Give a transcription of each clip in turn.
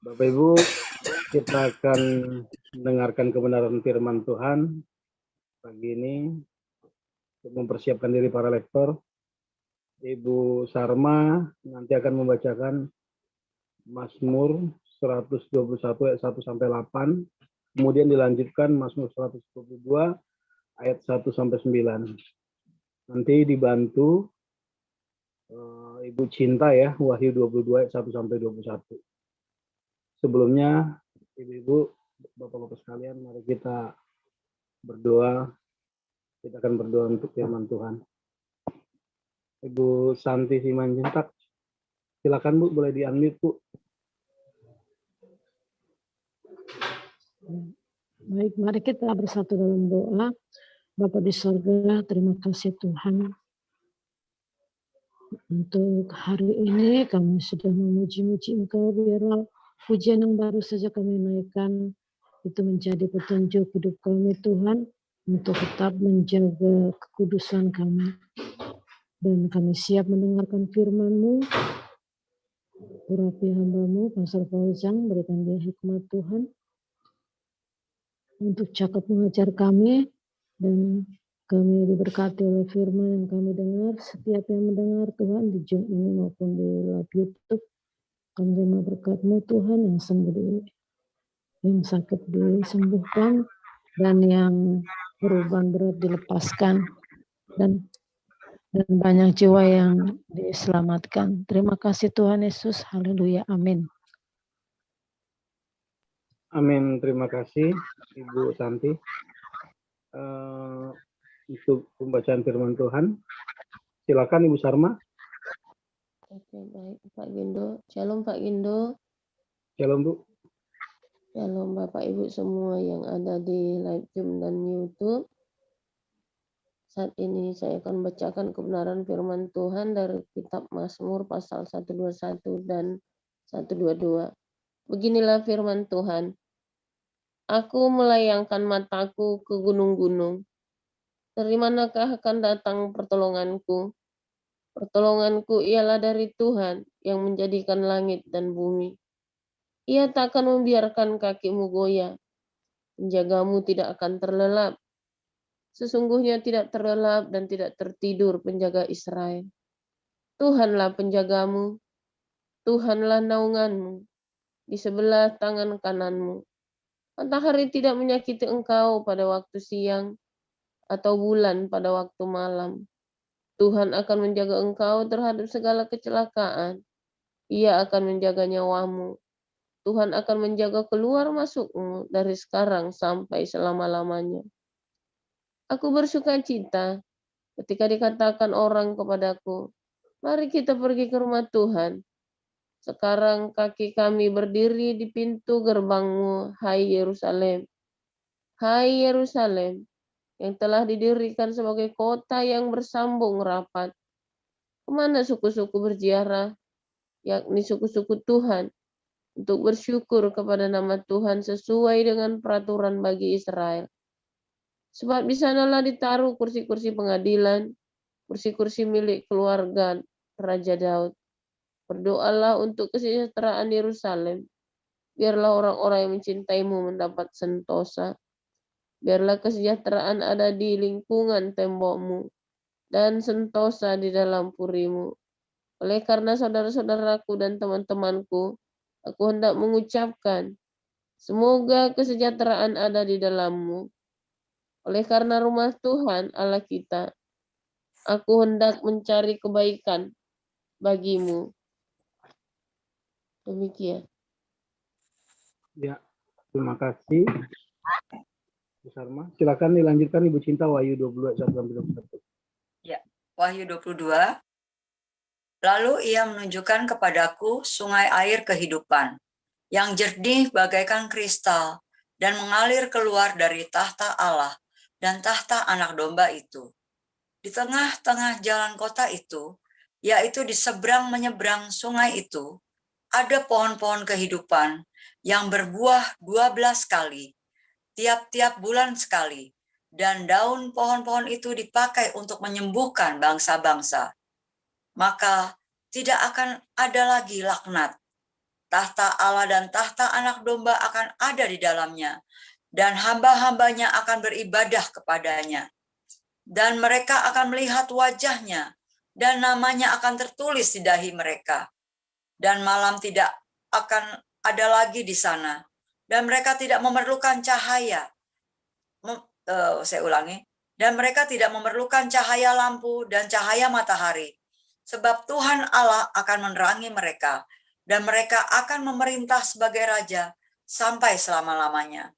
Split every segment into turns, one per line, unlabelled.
Bapak Ibu, kita akan mendengarkan kebenaran firman Tuhan pagi ini. Untuk mempersiapkan diri para lektor, Ibu Sarma nanti akan membacakan Mazmur 121 ayat 1 sampai 8, kemudian dilanjutkan Mazmur 122 ayat 1 sampai 9. Nanti dibantu Ibu Cinta ya, Wahyu 22 ayat 1 sampai 21. Sebelumnya, Ibu-ibu, Bapak-bapak sekalian, mari kita berdoa. Kita akan berdoa untuk firman Tuhan. Ibu Santi Simanjuntak, silakan Bu, boleh di-unmute Bu.
Baik, mari kita bersatu dalam doa. Bapa di surga, terima kasih Tuhan. Untuk hari ini kami sudah memuji-muji Engkau, biarlah pujian yang baru saja kami naikkan itu menjadi petunjuk hidup kami Tuhan, untuk tetap menjaga kekudusan kami. Dan kami siap mendengarkan firman-Mu. Urapi hamba-Mu, Pastor Fauzan, berikan dia hikmat Tuhan untuk cakap mengajar kami, dan kami diberkati oleh firman yang kami dengar. Setiap yang mendengar Tuhan di Zoom ini maupun di live YouTube, kami terima berkat-Mu Tuhan, yang sembuh yang sakit disembuhkan, dan yang beruban berat dilepaskan, dan banyak jiwa yang diselamatkan. Terima kasih Tuhan Yesus, haleluya, amin.
Amin, terima kasih Ibu Santi. Untuk pembacaan firman Tuhan, silakan Ibu Sarma.
Oke, baik Pak Gindo. Shalom Pak Gindo.
Shalom Bu.
Shalom Bapak Ibu semua yang ada di live Zoom dan YouTube. Saat ini saya akan bacakan kebenaran firman Tuhan dari kitab Mazmur pasal 121 dan 122. Beginilah firman Tuhan. Aku melayangkan mataku ke gunung-gunung. Dari manakah akan datang pertolonganku? Pertolonganku ialah dari Tuhan yang menjadikan langit dan bumi. Ia tak akan membiarkan kakimu goyah. Penjagamu tidak akan terlelap. Sesungguhnya tidak terlelap dan tidak tertidur penjaga Israel. Tuhanlah penjagamu. Tuhanlah naunganmu di sebelah tangan kananmu. Matahari tidak menyakiti engkau pada waktu siang, atau bulan pada waktu malam. Tuhan akan menjaga engkau terhadap segala kecelakaan. Ia akan menjaga nyawamu. Tuhan akan menjaga keluar masukmu dari sekarang sampai selama-lamanya. Aku bersuka cita ketika dikatakan orang kepadaku, mari kita pergi ke rumah Tuhan. Sekarang kaki kami berdiri di pintu gerbangmu, hai Yerusalem. Hai Yerusalem, yang telah didirikan sebagai kota yang bersambung rapat. Kemana suku-suku berziarah, yakni suku-suku Tuhan, untuk bersyukur kepada nama Tuhan sesuai dengan peraturan bagi Israel. Sebab di sanalah ditaruh kursi-kursi pengadilan, kursi-kursi milik keluarga Raja Daud. Berdoalah untuk kesejahteraan Yerusalem. Biarlah orang-orang yang mencintaimu mendapat sentosa. Biarlah kesejahteraan ada di lingkungan tembokmu, dan sentosa di dalam purimu. Oleh karena saudara-saudaraku dan teman-temanku, aku hendak mengucapkan, semoga kesejahteraan ada di dalammu. Oleh karena rumah Tuhan Allah kita, aku hendak mencari kebaikan bagimu. Demikian.
Ya, terima kasih Bu Sarma. Silakan dilanjutkan Ibu Cinta, Wahyu 22 ayat 1 sampai 21.
Ya, Wahyu 22. Lalu ia menunjukkan kepadaku sungai air kehidupan, yang jernih bagaikan kristal, dan mengalir keluar dari tahta Allah dan tahta anak domba itu. Di tengah-tengah jalan kota itu, yaitu di seberang menyeberang sungai itu, ada pohon-pohon kehidupan yang berbuah 12 kali, tiap-tiap bulan sekali, dan daun pohon-pohon itu dipakai untuk menyembuhkan bangsa-bangsa. Maka tidak akan ada lagi laknat, tahta Allah dan tahta Anak Domba akan ada di dalamnya, dan hamba-hambanya akan beribadah kepadanya. Dan mereka akan melihat wajahnya, dan namanya akan tertulis di dahi mereka. Dan malam tidak akan ada lagi di sana, dan mereka tidak memerlukan cahaya. Saya ulangi, dan mereka tidak memerlukan cahaya lampu dan cahaya matahari, sebab Tuhan Allah akan menerangi mereka, dan mereka akan memerintah sebagai raja sampai selama-lamanya.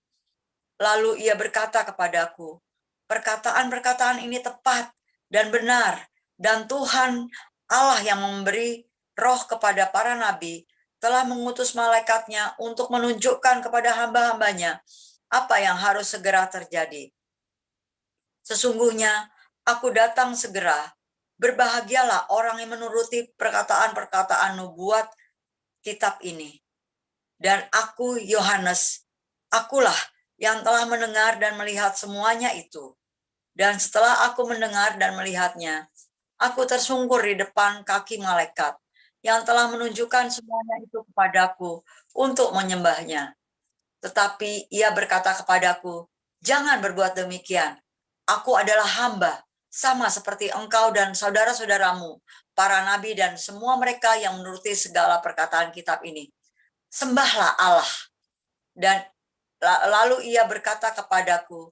Lalu ia berkata kepadaku, perkataan-perkataan ini tepat dan benar, dan Tuhan Allah yang memberi roh kepada para nabi telah mengutus malaikatnya untuk menunjukkan kepada hamba-hambanya apa yang harus segera terjadi. Sesungguhnya aku datang segera. Berbahagialah orang yang menuruti perkataan-perkataan nubuat kitab ini. Dan aku, Yohanes, akulah yang telah mendengar dan melihat semuanya itu. Dan setelah aku mendengar dan melihatnya, aku tersungkur di depan kaki malaikat yang telah menunjukkan semuanya itu kepadaku untuk menyembahnya. Tetapi ia berkata kepadaku, jangan berbuat demikian. Aku adalah hamba, sama seperti engkau dan saudara-saudaramu, para nabi dan semua mereka yang menuruti segala perkataan kitab ini. Sembahlah Allah. Dan lalu ia berkata kepadaku,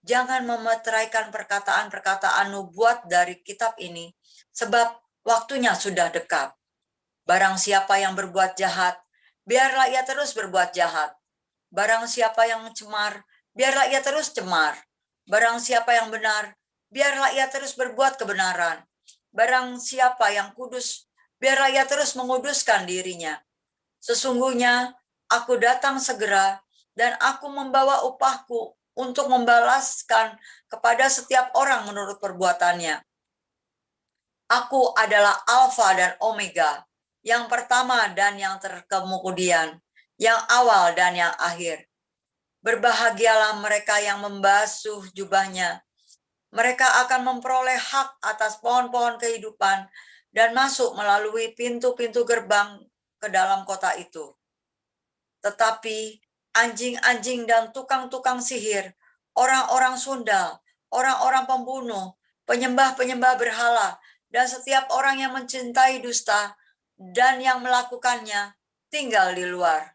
jangan memeteraikan perkataan-perkataan nubuat dari kitab ini, sebab waktunya sudah dekat. Barang siapa yang berbuat jahat, biarlah ia terus berbuat jahat. Barang siapa yang cemar, biarlah ia terus cemar. Barang siapa yang benar, biarlah ia terus berbuat kebenaran. Barang siapa yang kudus, biarlah ia terus menguduskan dirinya. Sesungguhnya aku datang segera, dan aku membawa upahku untuk membalaskan kepada setiap orang menurut perbuatannya. Aku adalah Alfa dan Omega, yang pertama dan yang terkemudian, yang awal dan yang akhir. Berbahagialah mereka yang membasuh jubahnya. Mereka akan memperoleh hak atas pohon-pohon kehidupan dan masuk melalui pintu-pintu gerbang ke dalam kota itu. Tetapi anjing-anjing dan tukang-tukang sihir, orang-orang sundal, orang-orang pembunuh, penyembah-penyembah berhala, dan setiap orang yang mencintai dusta dan yang melakukannya tinggal di luar.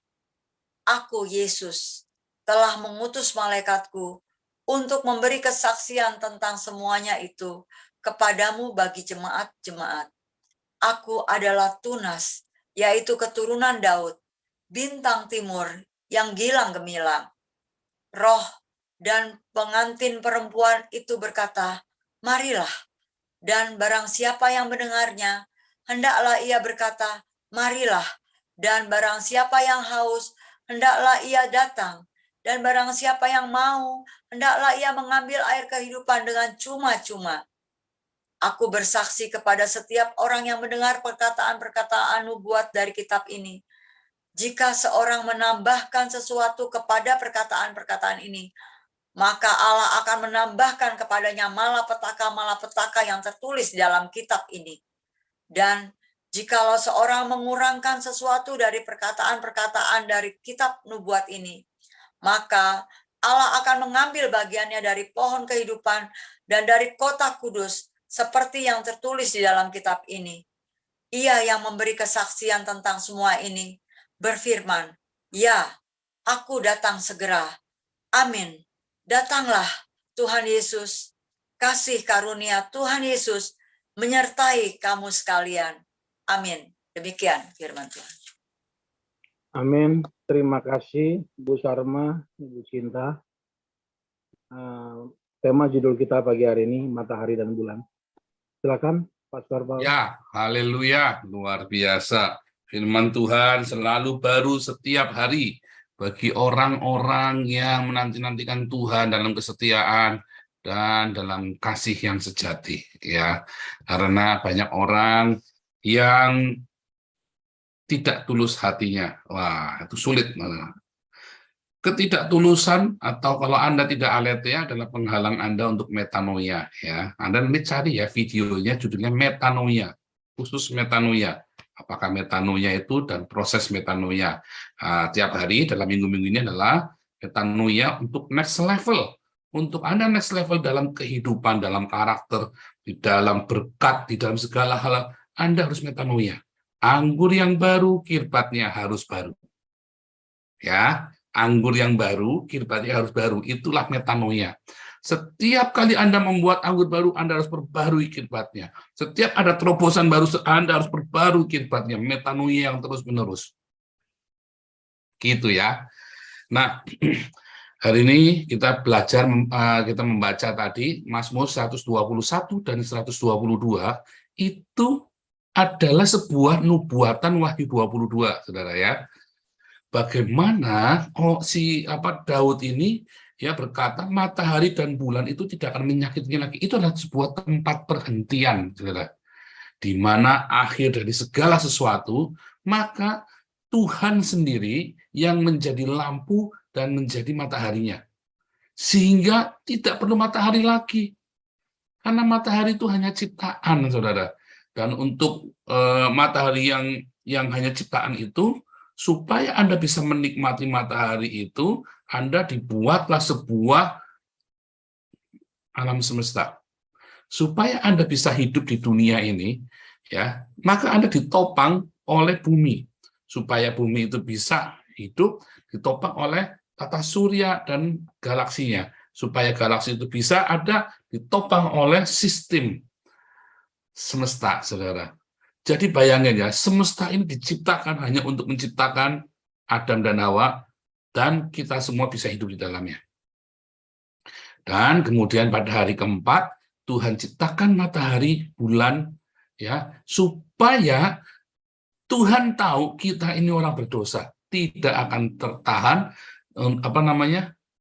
Aku, Yesus, telah mengutus malaikatku untuk memberi kesaksian tentang semuanya itu kepadamu bagi jemaat-jemaat. Aku adalah Tunas, yaitu keturunan Daud, bintang timur yang gilang gemilang. Roh dan pengantin perempuan itu berkata, marilah. Dan barang siapa yang mendengarnya, hendaklah ia berkata, marilah. Dan barang siapa yang haus, hendaklah ia datang. Dan barang siapa yang mau, hendaklah ia mengambil air kehidupan dengan cuma-cuma. Aku bersaksi kepada setiap orang yang mendengar perkataan-perkataan nubuat dari kitab ini. Jika seorang menambahkan sesuatu kepada perkataan-perkataan ini, maka Allah akan menambahkan kepadanya malapetaka-malapetaka yang tertulis di dalam kitab ini. Dan jikalau seorang mengurangkan sesuatu dari perkataan-perkataan dari kitab nubuat ini, maka Allah akan mengambil bagiannya dari pohon kehidupan dan dari kota kudus, seperti yang tertulis di dalam kitab ini. Ia yang memberi kesaksian tentang semua ini, berfirman, ya, aku datang segera. Amin. Datanglah Tuhan Yesus, kasih karunia Tuhan Yesus menyertai kamu sekalian. Amin. Demikian firman Tuhan.
Amin. Terima kasih Bu Sarma, Ibu Cinta. Tema judul kita pagi hari ini, Matahari dan Bulan. Silakan, Pastor Paul.
Ya, haleluya, luar biasa. Firman Tuhan selalu baru setiap hari bagi orang-orang yang menanti-nantikan Tuhan dalam kesetiaan dan dalam kasih yang sejati, ya. Karena banyak orang yang tidak tulus hatinya. Wah, itu sulit. Ketidaktulusan atau kalau Anda tidak aletheia adalah penghalang Anda untuk metanoia, ya. Anda nanti cari ya videonya, judulnya metanoia, khusus metanoia. Apakah metanoia itu dan proses metanoia. Tiap hari dalam minggu-minggu ini adalah metanoia untuk next level. Untuk Anda next level dalam kehidupan, dalam karakter, di dalam berkat, di dalam segala hal, Anda harus metanoia. Anggur yang baru, kirbatnya harus baru. Ya, anggur yang baru, kirbatnya harus baru. Itulah metanoia. Setiap kali Anda membuat anggur baru, Anda harus perbarui kirbatnya. Setiap ada terobosan baru, Anda harus perbarui kirbatnya. Metanoia yang terus-menerus. Gitu ya. Nah, hari ini kita belajar, kita membaca tadi Mazmur 121 dan 122, itu adalah sebuah nubuatan Wahyu 22, saudara ya. Bagaimana Daud ini ya berkata matahari dan bulan itu tidak akan menyakitinya lagi. Itu adalah sebuah tempat perhentian, saudara. Di mana akhir dari segala sesuatu, maka Tuhan sendiri yang menjadi lampu dan menjadi mataharinya. Sehingga tidak perlu matahari lagi. Karena matahari itu hanya ciptaan, saudara. Dan untuk matahari yang hanya ciptaan itu, supaya Anda bisa menikmati matahari itu, Anda dibuatlah sebuah alam semesta. Supaya Anda bisa hidup di dunia ini, ya, maka Anda ditopang oleh bumi. Supaya bumi itu bisa hidup, ditopang oleh tata surya dan galaksinya. Supaya galaksi itu bisa ada, ditopang oleh sistem semesta, saudara. Jadi bayangin ya, semesta ini diciptakan hanya untuk menciptakan Adam dan Hawa, dan kita semua bisa hidup di dalamnya. Dan kemudian pada hari keempat, Tuhan ciptakan matahari, bulan, ya, supaya Tuhan tahu kita ini orang berdosa, tidak akan tertahan,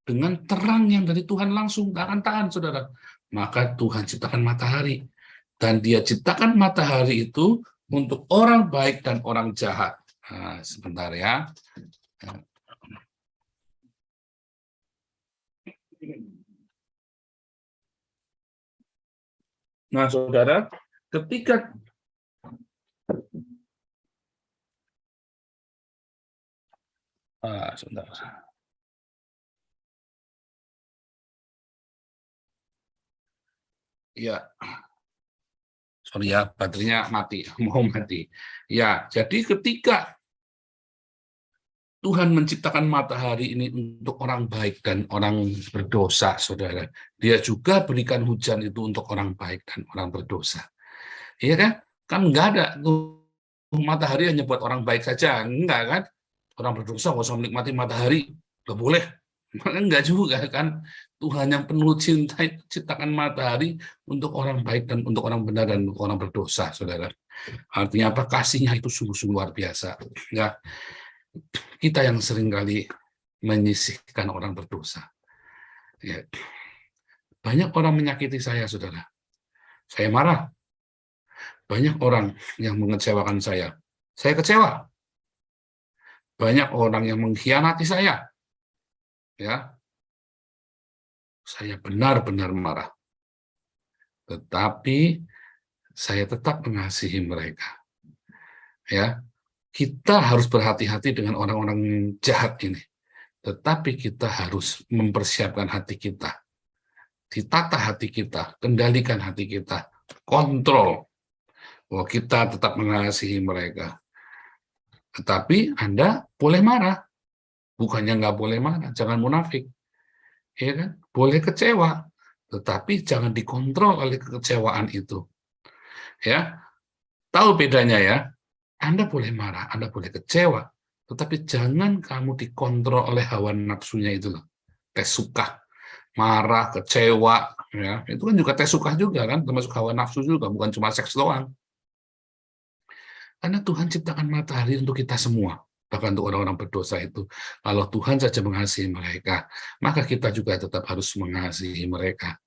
dengan terang yang dari Tuhan langsung, tidak akan tahan, saudara. Maka Tuhan ciptakan matahari. Dan dia ciptakan matahari itu untuk orang baik dan orang jahat. Nah, sebentar ya. Nah, saudara, ketika sebentar. Ya. Sorry ya, baterainya mati, mau mati. Ya, jadi ketika Tuhan menciptakan matahari ini untuk orang baik dan orang berdosa, saudara, dia juga berikan hujan itu untuk orang baik dan orang berdosa. Iya kan? Kan enggak ada tuh matahari hanya buat orang baik saja, enggak kan? Orang berdosa nggak usah menikmati matahari, nggak boleh. Enggak juga kan? Tuhan yang penuh cinta ciptakan matahari untuk orang baik dan untuk orang benar dan untuk orang berdosa, saudara. Artinya apa? Kasihnya itu sungguh-sungguh luar biasa. Ya, kita yang seringkali menyisihkan orang berdosa. Ya. Banyak orang menyakiti saya, saudara. Saya marah. Banyak orang yang mengecewakan saya. Saya kecewa. Banyak orang yang mengkhianati saya. Ya. Saya benar-benar marah. Tetapi saya tetap mengasihi mereka. Ya, kita harus berhati-hati dengan orang-orang jahat ini. Tetapi kita harus mempersiapkan hati kita. Ditata hati kita, kendalikan hati kita, kontrol bahwa kita tetap mengasihi mereka. Tetapi Anda boleh marah. Bukannya nggak boleh marah, jangan munafik. Ya kan? Boleh kecewa, tetapi jangan dikontrol oleh kekecewaan itu. Ya, tahu bedanya ya? Anda boleh marah, Anda boleh kecewa, tetapi jangan kamu dikontrol oleh hawa nafsunya itu loh. Tes suka, marah, kecewa, ya itu kan juga tes suka juga kan, termasuk hawa nafsu juga, bukan cuma seks doang. Karena Tuhan ciptakan matahari untuk kita semua. Bahkan untuk orang-orang berdosa itu, kalau Tuhan saja mengasihi mereka, maka kita juga tetap harus mengasihi mereka.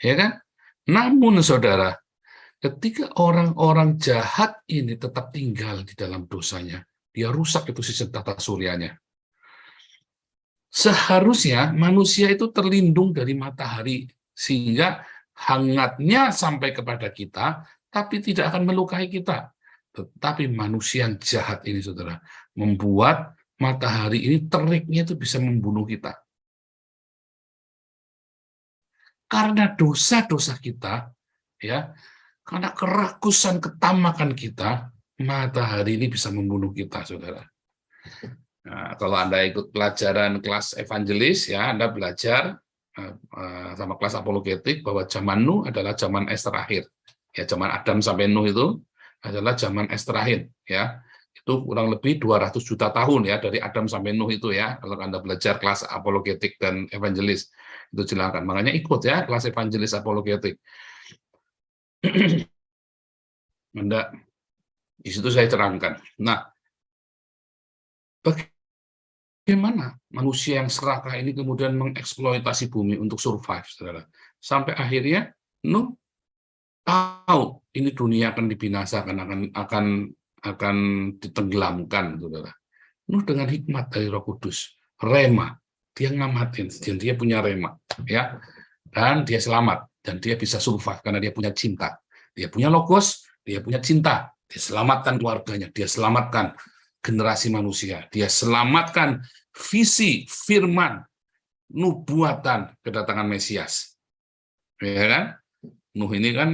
Ya kan? Namun, saudara, ketika orang-orang jahat ini tetap tinggal di dalam dosanya, dia rusak itu sistem tata suryanya. Seharusnya manusia itu terlindung dari matahari, sehingga hangatnya sampai kepada kita, tapi tidak akan melukai kita. Tetapi manusia yang jahat ini, saudara, membuat matahari ini teriknya itu bisa membunuh kita. Karena dosa-dosa kita, ya, karena kerakusan ketamakan kita, matahari ini bisa membunuh kita, saudara. Nah, kalau Anda ikut pelajaran kelas evangelis, ya, Anda belajar sama kelas apologetik bahwa zaman Nuh adalah zaman es terakhir. Ya, zaman Adam sampai Nuh itu adalah zaman es terakhir, ya. Itu kurang lebih 200 juta tahun, ya, dari Adam sampai Nuh itu, ya. Kalau Anda belajar kelas apologetik dan evangelis, itu silakan. Makanya ikut, ya, kelas evangelis apologetik. Anda di situ saya terangkan. Nah, bagaimana manusia yang serakah ini kemudian mengeksploitasi bumi untuk survive, saudara? Sampai akhirnya Nuh tahu ini dunia akan dibinasakan, akan ditenggelamkan, saudara. Nuh dengan hikmat dari Roh Kudus, rema, dia ngamatin, dan dia punya rema, ya, dan dia selamat, dan dia bisa survive karena dia punya cinta, dia punya logos, dia punya cinta, dia selamatkan keluarganya, dia selamatkan generasi manusia, dia selamatkan visi, firman, nubuatan kedatangan Mesias, ya kan? Nuh ini kan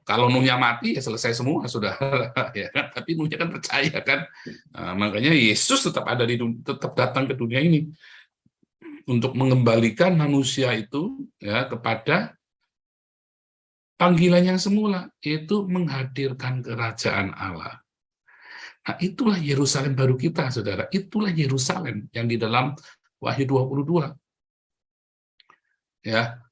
kalau Nuhnya mati ya selesai semua, sudah, ya kan? Tapi Nuhnya kan percaya kan, makanya Yesus tetap tetap datang ke dunia ini untuk mengembalikan manusia itu, ya, kepada panggilan yang semula, yaitu menghadirkan kerajaan Allah. Nah, itulah Yerusalem baru kita, saudara. Itulah Yerusalem yang di dalam Wahyu 22. Ya,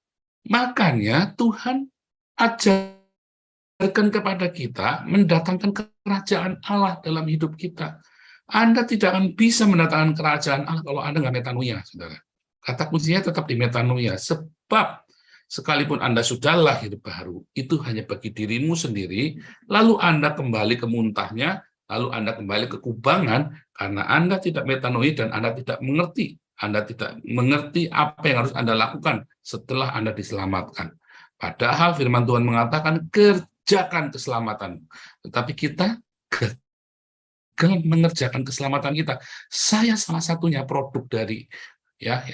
makanya Tuhan ajarkan kepada kita mendatangkan kerajaan Allah dalam hidup kita. Anda tidak akan bisa mendatangkan kerajaan Allah kalau Anda nggak metanoia, saudara. Kata kuncinya tetap di metanoia, sebab sekalipun Anda sudah lahir baru, itu hanya bagi dirimu sendiri, lalu Anda kembali ke muntahnya, lalu Anda kembali ke kubangan, karena Anda tidak metanoia dan Anda tidak mengerti. Anda tidak mengerti apa yang harus Anda lakukan setelah Anda diselamatkan. Padahal firman Tuhan mengatakan kerjakan keselamatan. Tetapi kita gagal mengerjakan keselamatan kita. Saya salah satunya produk dari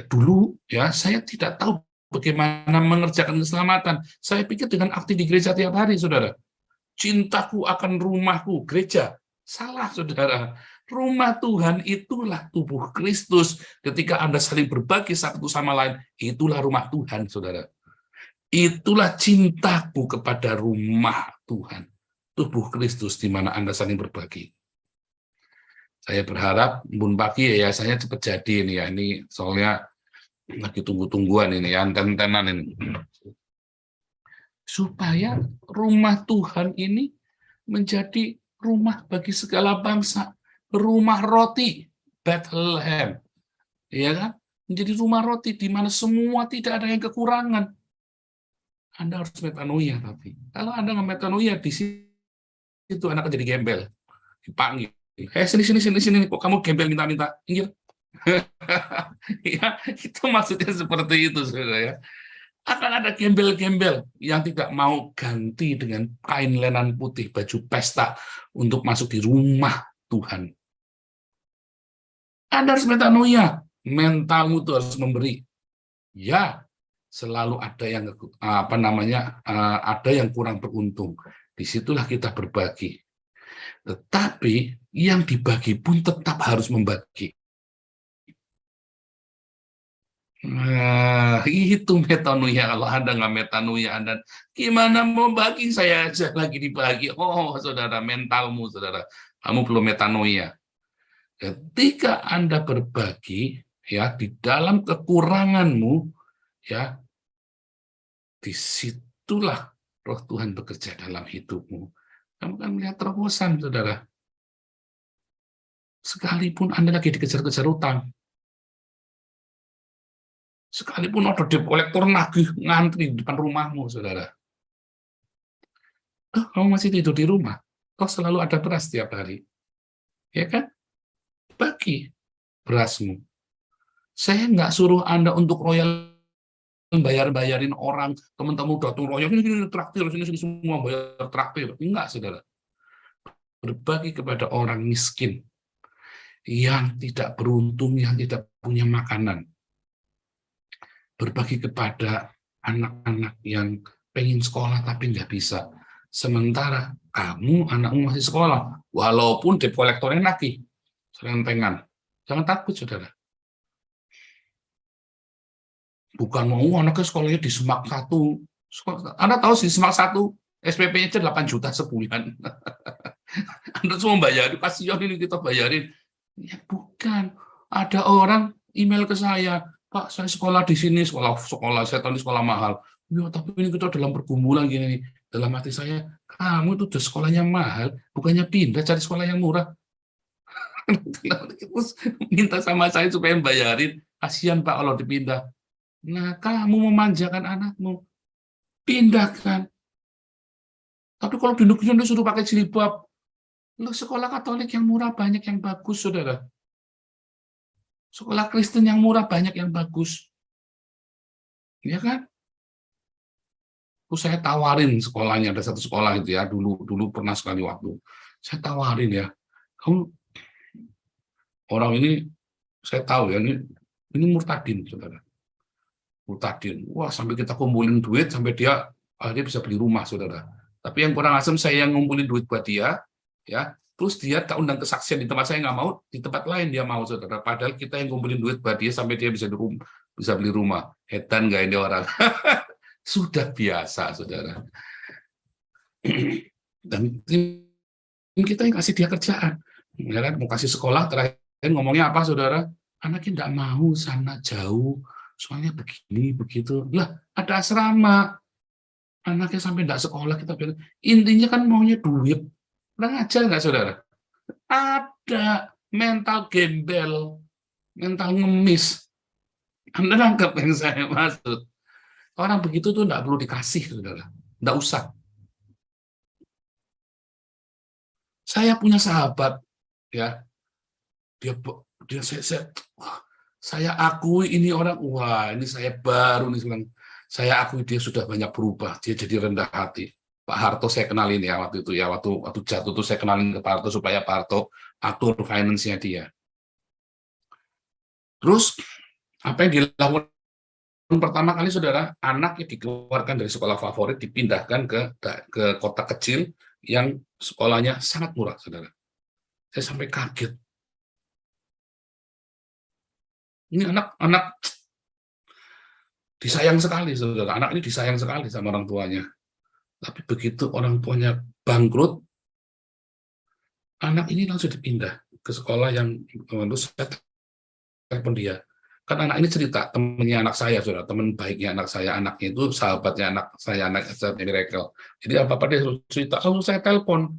dulu saya tidak tahu bagaimana mengerjakan keselamatan. Saya pikir dengan aktif di gereja tiap hari, saudara. Cintaku akan rumahku, gereja. Salah, saudara. Rumah Tuhan itulah tubuh Kristus. Ketika Anda saling berbagi satu sama lain, itulah rumah Tuhan, saudara. Itulah cintaku kepada rumah Tuhan, tubuh Kristus di mana Anda saling berbagi. Saya berharap Bun Pagi yayasannya cepat jadi ini ya. Ini soalnya lagi tunggu-tungguan ini ya, anten-antenan ini. Supaya rumah Tuhan ini menjadi rumah bagi segala bangsa, rumah roti Bethlehem. Ya kan? Menjadi rumah roti di mana semua tidak ada yang kekurangan. Anda harus metanoia, tapi kalau Anda nggak metanoia di situ Anda akan jadi gembel, dipanggil. Sini, kok kamu gembel minta-minta, inggir. Ya, itu maksudnya seperti itu, saudara ya. Akan ada gembel-gembel yang tidak mau ganti dengan kain lenan putih, baju pesta untuk masuk di rumah Tuhan. Anda harus metanoia, mentalmu itu harus memberi. Ya, selalu ada yang ada yang kurang beruntung. Disitulah kita berbagi. Tetapi yang dibagi pun tetap harus membagi. Nah, itu metanoia. Kalau Anda nggak metanoia, Anda gimana mau bagi? Saya aja lagi dibagi. Oh, saudara, mentalmu, saudara, kamu belum metanoia. Ketika Anda berbagi, ya, di dalam kekuranganmu, ya, disitulah Roh Tuhan bekerja dalam hidupmu. Kamu kan melihat terobosan, saudara. Sekalipun Anda lagi dikejar-kejar utang, sekalipun ada debt collector nagih ngantri di depan rumahmu, saudara. Kamu masih tidur di rumah, toh selalu ada beras setiap hari. Ya kan? Bagi berasmu. Saya nggak suruh Anda untuk royal bayar-bayarin orang, teman-teman udah royong ini traktir, sini semua bayar traktir. Enggak, saudara. Berbagi kepada orang miskin yang tidak beruntung, yang tidak punya makanan. Berbagi kepada anak-anak yang pengen sekolah tapi nggak bisa. Sementara kamu, anakmu masih sekolah, walaupun debt kolektornya nagih, serentengan. Jangan takut, saudara. Bukan mau anaknya sekolahnya di Semak 1. Anda tahu sih, Semak 1, SPP-nya aja 8 juta sebulan. Anda semua bayar, kasihan ini kita bayarin. Ya bukan. Ada orang email ke saya, Pak, saya sekolah di sini, sekolah saya tahu ini sekolah mahal. Ya, tapi ini kita dalam pergumulan gini nih. Dalam hati saya, kamu itu udah sekolahnya mahal, bukannya pindah cari sekolah yang murah. Minta sama saya supaya bayarin. Kasihan Pak kalau dipindah. Nah, kamu memanjakan anakmu, pindahkan. Tapi kalau di negeri disuruh pakai jilbab, lu sekolah Katolik yang murah banyak yang bagus, saudara. Sekolah Kristen yang murah banyak yang bagus. Ya kan? Saya tawarin sekolahnya, ada satu sekolah itu ya, dulu pernah sekali waktu. Saya tawarin ya, kamu orang ini saya tahu ya, ini murtadin, saudara. Murtadin. Wah, sampai kita kumpulin duit sampai dia akhirnya bisa beli rumah, saudara. Tapi yang kurang asem, saya yang ngumpulin duit buat dia, ya. Terus dia tak undang kesaksian di tempat saya nggak mau, di tempat lain dia mau, saudara. Padahal kita yang ngumpulin duit buat dia sampai dia bisa beli rumah. Edan nggak ini orang? Sudah biasa, saudara. Dan tim kita yang kasih dia kerjaan, ya kan? Mau kasih sekolah, terakhir ngomongnya apa, saudara? Anaknya nggak mau sana jauh, soalnya begini begitu. Lah, ada asrama, anaknya sampai nggak sekolah, kita bilang intinya kan maunya duit. Kurang ajar nggak, saudara? Ada mental gembel, mental ngemis. Anda nangkep yang saya maksud? Orang begitu tuh nggak perlu dikasih, saudara. Nggak usah. Saya punya sahabat, ya. Saya akui ini orang, wah ini saya baru nih bilang, saya akui dia sudah banyak berubah, dia jadi rendah hati. Pak Harto saya kenalin ya waktu itu ya, waktu jatuh tuh saya kenalin ke Pak Harto supaya Pak Harto atur finance-nya dia. Terus apa yang dilakukan pertama kali, saudara? Anaknya dikeluarkan dari sekolah favorit, dipindahkan ke kota kecil yang sekolahnya sangat murah, saudara. Saya sampai kaget. Ini anak disayang sekali, saudara. Anak ini disayang sekali sama orang tuanya. Tapi begitu orang tuanya bangkrut, anak ini langsung dipindah ke sekolah yang terus saya telepon dia. Kan anak ini cerita, temannya anak saya, saudara, teman baiknya anak saya, anaknya itu sahabatnya anak saya, Miracle. Jadi apa-apa dia cerita, saya telepon.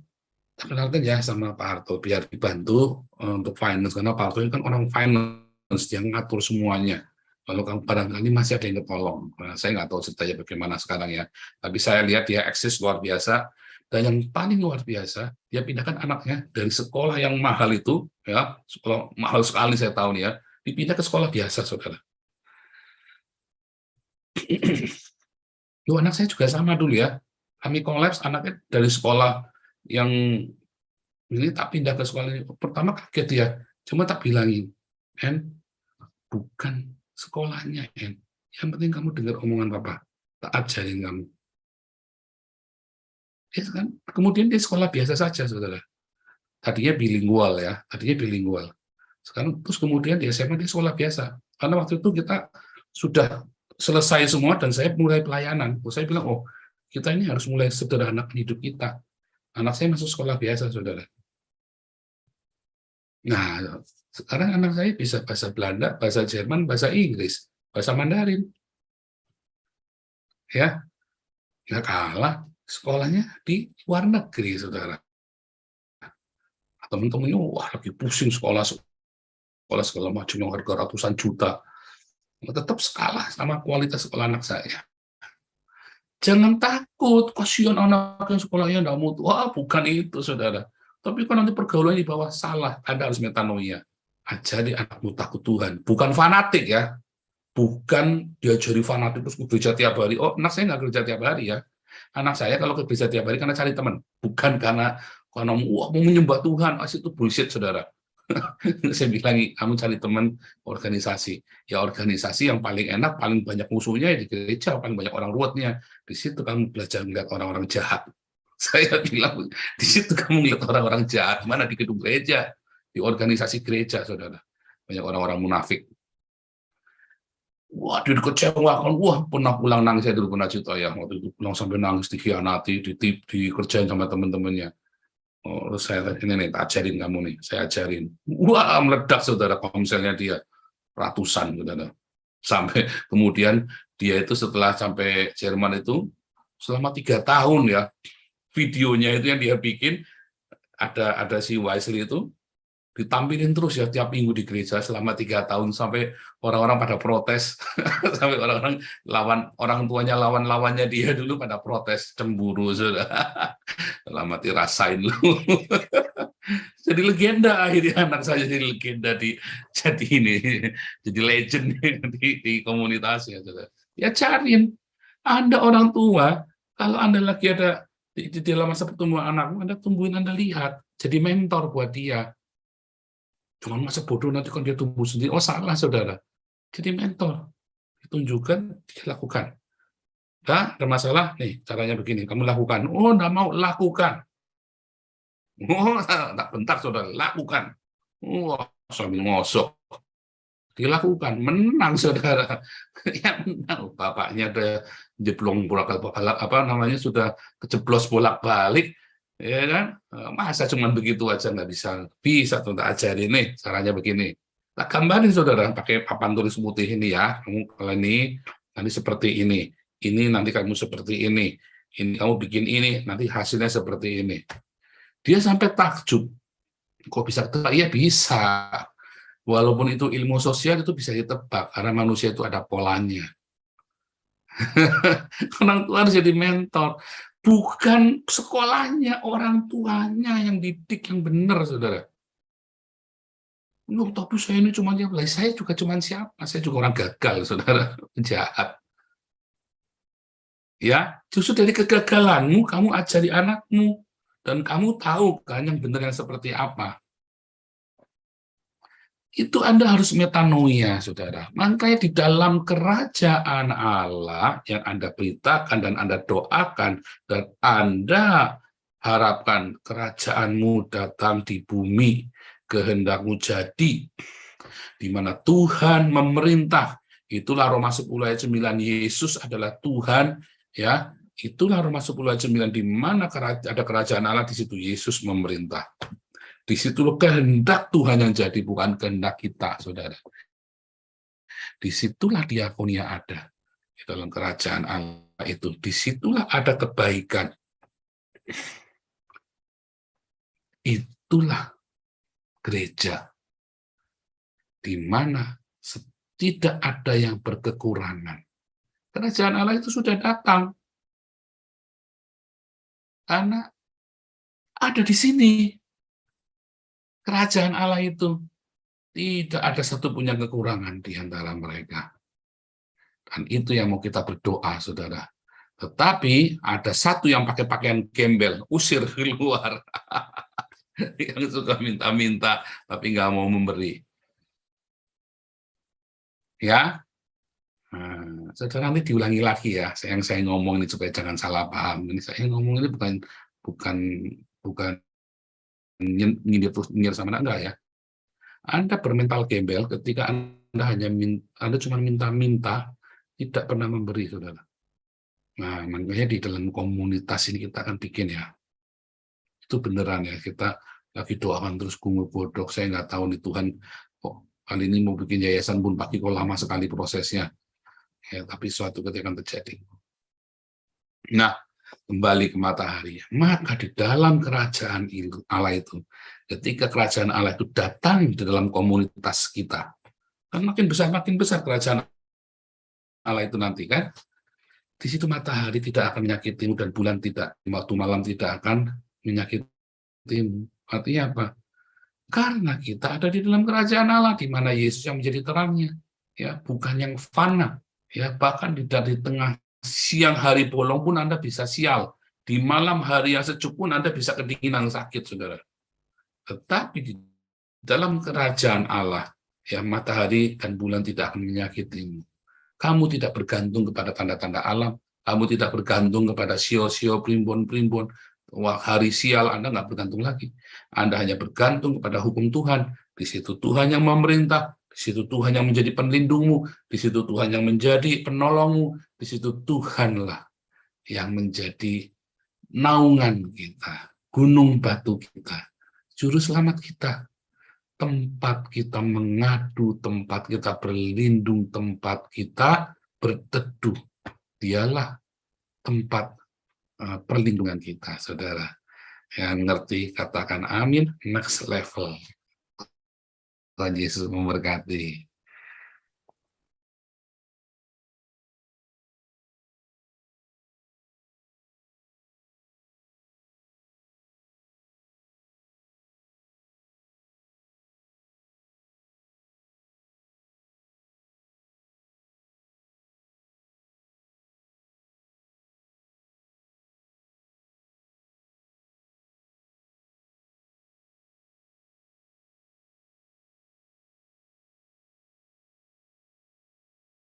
Kenalkan ya sama Pak Harto, biar dibantu untuk finance, karena Pak Harto ini kan orang finance, yang ngatur semuanya. Kalau kamu barangkali masih ada yang ketolong. Nah, saya nggak tahu ceritanya bagaimana sekarang ya, tapi saya lihat dia eksis luar biasa, dan yang paling luar biasa, dia pindahkan anaknya dari sekolah yang mahal itu, ya, sekolah mahal sekali saya tahu nih ya, dipindah ke sekolah biasa, saudara. Loh, anak saya juga sama dulu ya. Kami kolaps, anaknya dari sekolah yang ini tak pindah ke sekolah ini. Pertama kaget ya, cuma tak bilangin, bukan sekolahnya, yang penting kamu dengar omongan Papa, tak ajarin kamu. Ya, kan? Kemudian dia sekolah biasa saja, saudara. Tadinya bilingual ya, Sekarang terus kemudian di SMA dia sekolah biasa. Karena waktu itu kita sudah selesai semua dan saya mulai pelayanan. Saya bilang, oh kita ini harus mulai sederhanakan hidup kita. Anak saya masuk sekolah biasa, saudara. Nah, sekarang anak saya bisa bahasa Belanda, bahasa Jerman, bahasa Inggris, bahasa Mandarin. Ya, nggak kalah sekolahnya di luar negeri, saudara. Teman-temannya, wah lagi pusing sekolah segala macam yang harga ratusan juta, tetap kalah sama kualitas sekolah anak saya. Jangan takut, kasihan anak yang sekolahnya nggak mutu. Wah, bukan itu, saudara. Tapi kan nanti pergaulan di bawah salah, Anda harus metanoia. Ajari anakmu takut Tuhan, bukan fanatik ya. bukan diajari fanatik terus ke gereja tiap hari. Oh, anak saya nggak gereja tiap hari ya. Anak saya kalau ke gereja tiap hari karena cari teman, bukan karena wah, mau menyembah Tuhan. Itu bullshit, saudara. Saya bilang, kamu cari teman organisasi. Ya organisasi yang paling enak, paling banyak musuhnya di gereja, paling banyak orang ruwetnya. Di situ kamu belajar melihat orang-orang jahat. Saya bilang, di situ kamu melihat orang-orang jahat. Mana di gedung gereja, di organisasi gereja, saudara. Banyak orang-orang munafik. Wah, dikecewakan. Wah, pernah pulang nangis saya dulu, pernah cerita ya. Waktu itu pulang sampai nangis, dikhianati, dikerjain sama teman-temannya. Oh, saya ini nih, ajarin kamu nih, saya ajarin. Wah, meledak, saudara, komselnya dia ratusan, saudara. Sampai kemudian dia itu setelah sampai Jerman itu selama 3 tahun ya, videonya itu yang dia bikin, ada si Wesley itu ditampilin terus ya tiap minggu di gereja selama 3 tahun, sampai orang-orang pada protes. Sampai orang-orang orang tuanya lawannya dia dulu pada protes, cemburu, saudara. Dalam hati, rasain lu. Jadi legenda akhirnya, anak saya jadi legenda jadi legend di komunitasnya, saudara. Ya cariin, Anda orang tua, kalau Anda lagi ada di dalam masa pertumbuhan anakmu, Anda tumbuhin, Anda lihat, jadi mentor buat dia. Cuma masa bodoh nanti kan dia tumbuh sendiri. Oh, salah, saudara. Jadi mentor. Ditunjukkan, dilakukan. Nah, ada masalah, nih caranya begini, kamu lakukan. Oh, enggak mau, lakukan. Oh, tak bentar, saudara, lakukan. Wah, sambil ngosok. Dilakukan, menang, saudara. Ya, menang. Bapaknya ada jeblong bolak-balik, sudah kejeblos bolak-balik. Ya kan, masa cuma begitu aja nggak bisa tuh, tak ajarin nih caranya begini, tak gambarin, saudara, pakai papan tulis putih ini ya, kamu kalau ini nanti seperti ini nanti kamu seperti ini kamu bikin ini, nanti hasilnya seperti ini. Dia sampai takjub, kok bisa tebak? Iya bisa, walaupun itu ilmu sosial itu bisa ditebak karena manusia itu ada polanya. Orang tua harus jadi mentor. Bukan sekolahnya, orang tuanya yang didik yang benar, saudara. Loh, tapi saya ini cuma saya juga cuma siapa? Saya juga orang gagal, saudara, jahat. Ya, justru dari kegagalanmu, kamu ajari anakmu, dan kamu tahu kan yang benar yang seperti apa. Itu Anda harus metanoia, saudara. Makanya di dalam kerajaan Allah yang Anda beritakan dan Anda doakan, dan Anda harapkan kerajaanmu datang di bumi, kehendakmu jadi, di mana Tuhan memerintah. Itulah Roma 10 ayat 9, Yesus adalah Tuhan, ya. Itulah Roma 10 ayat 9, di mana ada kerajaan Allah, di situ Yesus memerintah. Di situ kehendak Tuhan yang jadi, bukan kehendak kita, saudara. Disitulah diakonia ada di dalam kerajaan Allah itu. Disitulah ada kebaikan. Itulah gereja di mana tidak ada yang berkekurangan. Kerajaan Allah itu sudah datang karena ada di sini. Kerajaan Allah itu tidak ada satupun yang kekurangan di antara mereka. Dan itu yang mau kita berdoa, saudara. Tetapi ada satu yang pakai pakaian gembel, usir keluar. Yang suka minta-minta, tapi nggak mau memberi. Ya, nah, saudara, nanti diulangi lagi ya. Yang saya ngomong ini supaya jangan salah paham. Ini saya ngomong ini bukan nyindir sama enggak ya. Anda bermental gembel ketika Anda cuma minta-minta, tidak pernah memberi, saudara. Nah, makanya di dalam komunitas ini kita akan bikin ya. Itu beneran ya, kita lagi doakan terus gumul bodok. Saya nggak tahu nih Tuhan kok kali ini mau bikin yayasan pun pagi kok lama sekali prosesnya. Ya, tapi suatu ketika akan terjadi. Nah, kembali ke matahari. Maka di dalam kerajaan Allah itu, ketika kerajaan Allah itu datang di dalam komunitas kita, kan makin besar kerajaan Allah itu nanti kan, di situ matahari tidak akan menyakitimu dan bulan tidak, waktu malam tidak akan menyakitimu. Artinya apa? Karena kita ada di dalam kerajaan Allah, di mana Yesus yang menjadi terangnya. ya, bukan yang fana, ya, bahkan dari tengah siang hari bolong pun Anda bisa sial, di malam hari yang sejuk pun Anda bisa kedinginan sakit, saudara. Tetapi di dalam kerajaan Allah, ya, matahari dan bulan tidak akan menyakitimu. Kamu tidak bergantung kepada tanda-tanda alam, kamu tidak bergantung kepada sio-sio, primbon-primbon, hari sial, Anda nggak bergantung lagi. Anda hanya bergantung kepada hukum Tuhan. Di situ Tuhan yang memerintah, di situ Tuhan yang menjadi pelindungmu, di situ Tuhan yang menjadi penolongmu, di situ Tuhanlah yang menjadi naungan kita, gunung batu kita, juru selamat kita, tempat kita mengadu, tempat kita berlindung, tempat kita berteduh. Dialah tempat perlindungan kita, saudara. Yang ngerti katakan amin. Next level. Tuhan Yesus memberkati.